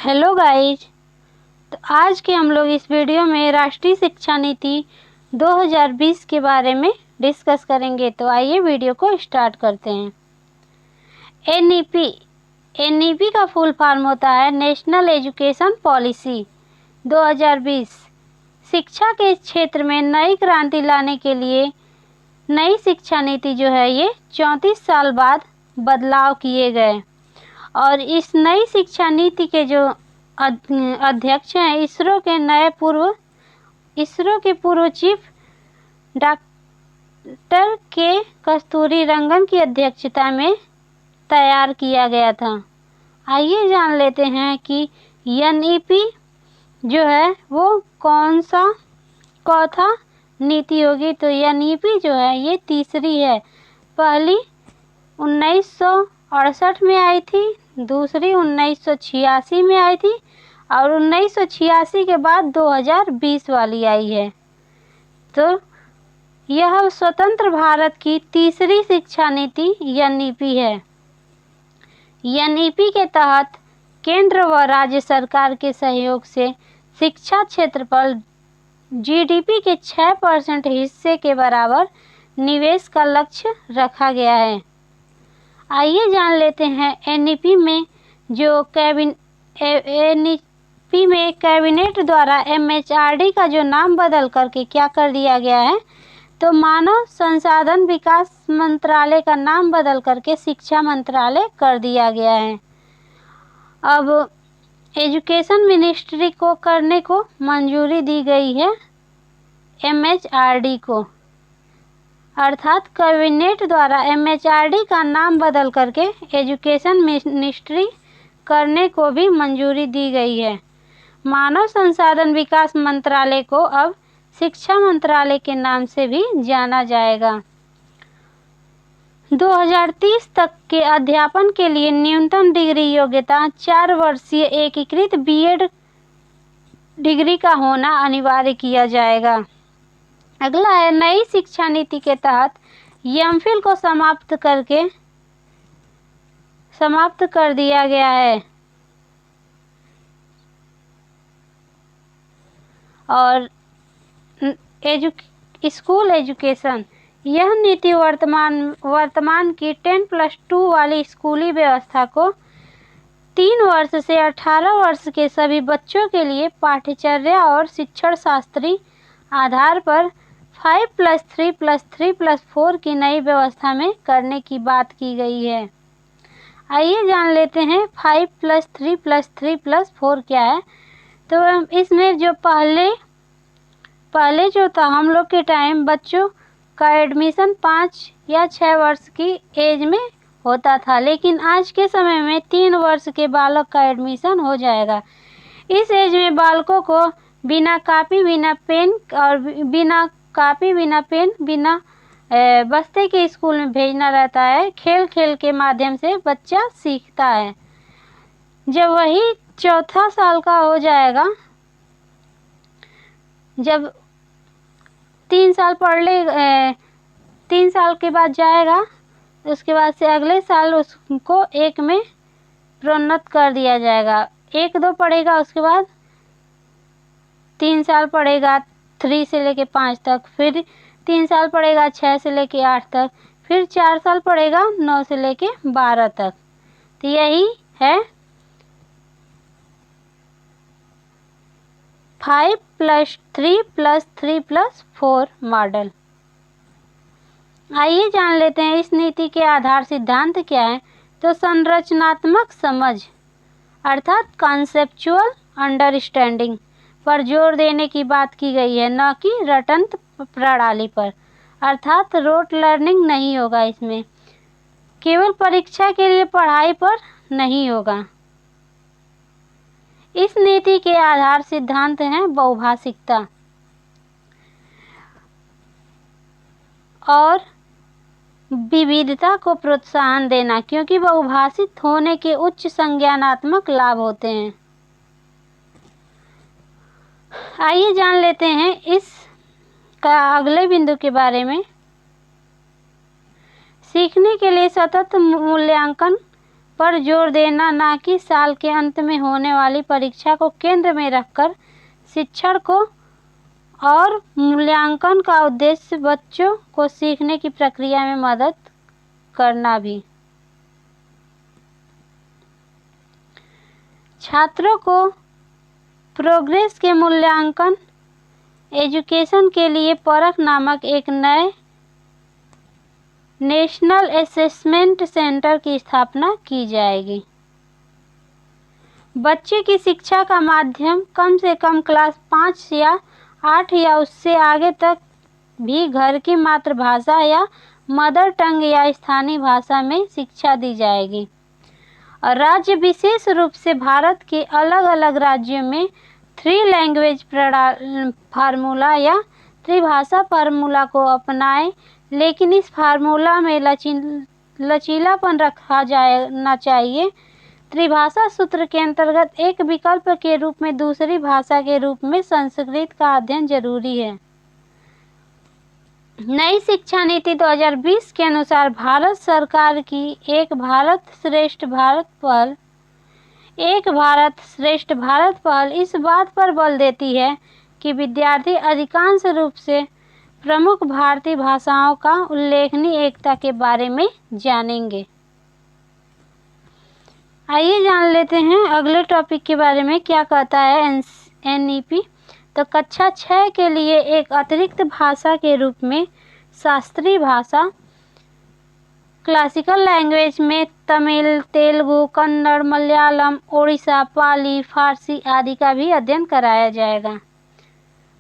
Hello guys. तो आज के हम लोग इस वीडियो में राष्ट्रीय शिक्षा नीति 2020 के बारे में डिस्कस करेंगे। तो आइए वीडियो को स्टार्ट करते हैं। एनईपी का फुल फॉर्म होता है नेशनल एजुकेशन पॉलिसी 2020। शिक्षा के क्षेत्र में नई क्रांति लाने के लिए नई शिक्षा नीति जो है ये 34 साल बाद बदलाव किए गए। और इस नई शिक्षा नीति के जो अध्यक्ष हैं इसरो के पूर्व चीफ डॉक्टर के कस्तूरी रंगन की अध्यक्षता में तैयार किया गया था। आइए जान लेते हैं कि एनईपी जो है वो कौन सा चौथा नीति होगी। तो एनईपी जो है ये तीसरी है। पहली 1968 में आई थी, दूसरी 1986 में आई थी और 1986 के बाद 2020 वाली आई है। तो यह स्वतंत्र भारत की तीसरी शिक्षा नीति एनईपी है। एनईपी के तहत केंद्र व राज्य सरकार के सहयोग से शिक्षा क्षेत्र पर जीडीपी के 6% हिस्से के बराबर निवेश का लक्ष्य रखा गया है। आइए जान लेते हैं एनईपी में कैबिनेट द्वारा एमएचआरडी का जो नाम बदल करके क्या कर दिया गया है, तो मानव संसाधन विकास मंत्रालय का नाम बदल करके शिक्षा मंत्रालय कर दिया गया है। अब एजुकेशन मिनिस्ट्री को करने को मंजूरी दी गई है एमएचआरडी को, अर्थात कैबिनेट द्वारा एमएचआरडी का नाम बदल करके एजुकेशन मिनिस्ट्री करने को भी मंजूरी दी गई है। मानव संसाधन विकास मंत्रालय को अब शिक्षा मंत्रालय के नाम से भी जाना जाएगा। 2030 तक के अध्यापन के लिए न्यूनतम डिग्री योग्यता 4 वर्षीय एकीकृत बीएड डिग्री का होना अनिवार्य किया जाएगा। अगला है नई शिक्षा नीति के तहत एमफिल को समाप्त कर दिया गया है और स्कूल एजुकेशन, यह नीति वर्तमान की 10+2 वाली स्कूली व्यवस्था को 3 वर्ष से 18 वर्ष के सभी बच्चों के लिए पाठ्यचर्या और शिक्षण शास्त्री आधार पर 5+3+3+4 की नई व्यवस्था में करने की बात की गई है। आइए जान लेते हैं 5+3+3+4 क्या है। तो इसमें जो पहले जो था हम लोग के टाइम बच्चों का एडमिशन 5 या 6 वर्ष की एज में होता था, लेकिन आज के समय में 3 वर्ष के बालक का एडमिशन हो जाएगा। इस एज में बालकों को बिना कॉपी बिना बस्ते के स्कूल में भेजना रहता है। खेल खेल के माध्यम से बच्चा सीखता है। जब वही 4 साल का हो जाएगा, जब 3 साल पढ़ ले 3 साल के बाद जाएगा, उसके बाद से अगले साल उसको 1 में प्रोन्नत कर दिया जाएगा। 1-2 पढ़ेगा, उसके बाद 3 साल पढ़ेगा 3 से लेके 5 तक, फिर 3 साल पढ़ेगा 6 से लेके 8 तक, फिर 4 साल पढ़ेगा 9 से लेके 12 तक। तो यही है 5+3+3+4 मॉडल। आइए जान लेते हैं इस नीति के आधार सिद्धांत क्या है। तो संरचनात्मक समझ अर्थात कॉन्सेप्चुअल अंडरस्टैंडिंग पर जोर देने की बात की गई है, न कि रटंत प्रणाली पर, अर्थात रोट लर्निंग नहीं होगा। इसमें केवल परीक्षा के लिए पढ़ाई पर नहीं होगा। इस नीति के आधार सिद्धांत हैं बहुभाषिकता और विविधता को प्रोत्साहन देना, क्योंकि बहुभाषित होने के उच्च संज्ञानात्मक लाभ होते हैं। आइए जान लेते हैं इस का अगले बिंदु के बारे में। सीखने के लिए सतत मूल्यांकन पर जोर देना, ना कि साल के अंत में होने वाली परीक्षा को केंद्र में रखकर शिक्षण को और मूल्यांकन का उद्देश्य बच्चों को सीखने की प्रक्रिया में मदद करना भी। छात्रों को प्रोग्रेस के मूल्यांकन एजुकेशन के लिए परख नामक एक नए नेशनल असेसमेंट सेंटर की स्थापना की जाएगी। बच्चे की शिक्षा का माध्यम कम से कम क्लास 5 या 8 या उससे आगे तक भी घर की मातृभाषा या मदर टंग या स्थानीय भाषा में शिक्षा दी जाएगी। और राज्य विशेष रूप से भारत के अलग अलग राज्यों में 3 लैंग्वेज फार्मूला या त्रिभाषा फार्मूला को अपनाएं, लेकिन इस फार्मूला में लचीलापन रखा जाना चाहिए। त्रिभाषा सूत्र के अंतर्गत एक विकल्प के रूप में दूसरी भाषा के रूप में संस्कृत का अध्ययन जरूरी है। नई शिक्षा नीति 2020 के अनुसार भारत सरकार की एक भारत श्रेष्ठ भारत पहल इस बात पर बल देती है कि विद्यार्थी अधिकांश रूप से प्रमुख भारतीय भाषाओं का उल्लेखनीय एकता के बारे में जानेंगे। आइए जान लेते हैं अगले टॉपिक के बारे में क्या कहता है NEP। तो कक्षा 6 के लिए एक अतिरिक्त भाषा के रूप में शास्त्रीय भाषा क्लासिकल लैंग्वेज में तमिल, तेलुगु, कन्नड़, मलयालम, ओडिया, पाली, फारसी आदि का भी अध्ययन कराया जाएगा।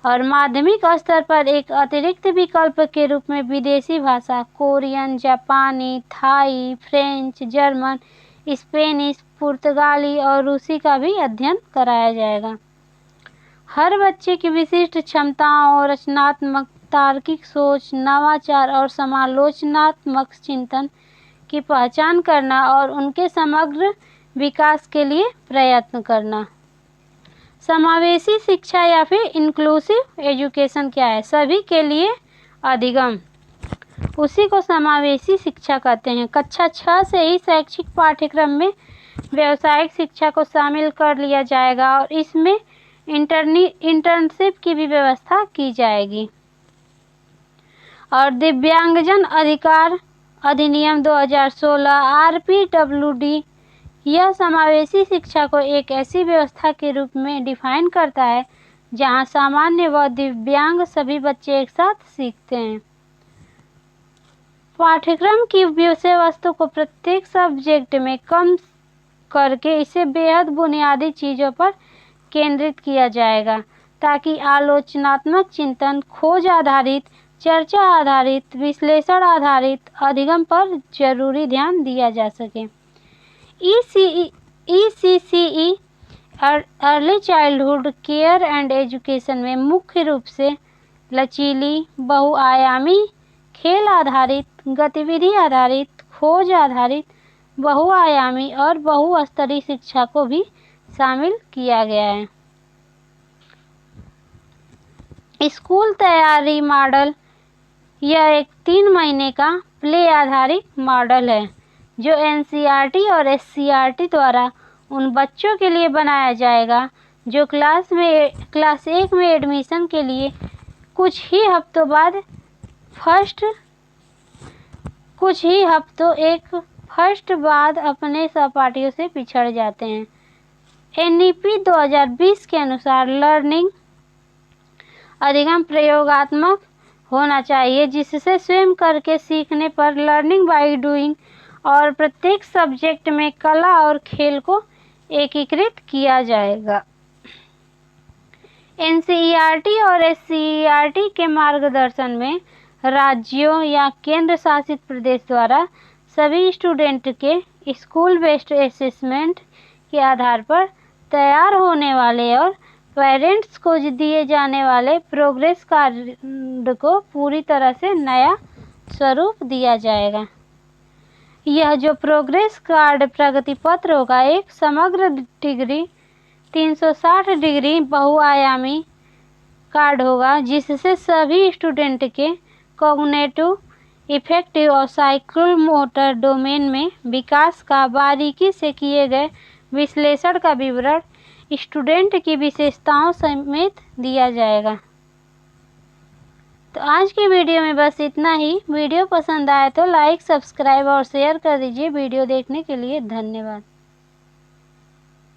और माध्यमिक स्तर पर एक अतिरिक्त विकल्प के रूप में विदेशी भाषा कोरियन, जापानी, थाई, फ्रेंच, जर्मन, स्पेनिश, पुर्तगाली और रूसी का भी अध्ययन कराया जाएगा। हर बच्चे की विशिष्ट क्षमताओं और रचनात्मक, तार्किक सोच, नवाचार और समालोचनात्मक चिंतन की पहचान करना और उनके समग्र विकास के लिए प्रयत्न करना। समावेशी शिक्षा या फिर इंक्लूसिव एजुकेशन क्या है? सभी के लिए अधिगम, उसी को समावेशी शिक्षा कहते हैं। कक्षा 6 से ही शैक्षिक पाठ्यक्रम में व्यावसायिक शिक्षा को शामिल कर लिया जाएगा और इसमें इंटर्नशिप की भी व्यवस्था की जाएगी। और दिव्यांगजन अधिकार अधिनियम 2016 RPWD यह समावेशी शिक्षा को एक ऐसी व्यवस्था के रूप में डिफाइन करता है जहां सामान्य व दिव्यांग सभी बच्चे एक साथ सीखते हैं। पाठ्यक्रम की विषय वस्तु को प्रत्येक सब्जेक्ट में कम करके इसे बेहद बुनियादी चीज़ों पर केंद्रित किया जाएगा ताकि आलोचनात्मक चिंतन, खोज आधारित, चर्चा आधारित, विश्लेषण आधारित अधिगम पर जरूरी ध्यान दिया जा सके। ECCE early childhood care and education में मुख्य रूप से लचीली, बहुआयामी, खेल आधारित, गतिविधि आधारित, खोज आधारित, बहुआयामी और बहुस्तरीय शिक्षा को भी शामिल किया गया है। स्कूल तैयारी मॉडल यह एक 3 महीने का प्ले आधारित मॉडल है जो NCERT और SCERT द्वारा उन बच्चों के लिए बनाया जाएगा जो क्लास 1 में एडमिशन के लिए कुछ ही हफ्तों बाद अपने सहपाठियों से पिछड़ जाते हैं। NEP 2020 के अनुसार लर्निंग अधिगम प्रयोगात्मक होना चाहिए जिससे स्वयं करके सीखने पर लर्निंग बाय डूइंग और प्रत्येक सब्जेक्ट में कला और खेल को एकीकृत किया जाएगा। NCERT और SCERT के मार्गदर्शन में राज्यों या केंद्र शासित प्रदेश द्वारा सभी स्टूडेंट के स्कूल बेस्ड असेसमेंट के आधार पर तैयार होने वाले और पेरेंट्स को दिए जाने वाले प्रोग्रेस कार्ड को पूरी तरह से नया स्वरूप दिया जाएगा। यह जो प्रोग्रेस कार्ड प्रगति पत्र होगा एक समग्र डिग्री 360 डिग्री बहुआयामी कार्ड होगा जिससे सभी स्टूडेंट के कॉग्निटिव इफेक्टिव और साइकोमोटर डोमेन में विकास का बारीकी से किए गए विश्लेषण का विवरण स्टूडेंट की विशेषताओं समेत दिया जाएगा। तो आज की वीडियो में बस इतना ही। वीडियो पसंद आए तो लाइक, सब्सक्राइब और शेयर कर दीजिए। वीडियो देखने के लिए धन्यवाद।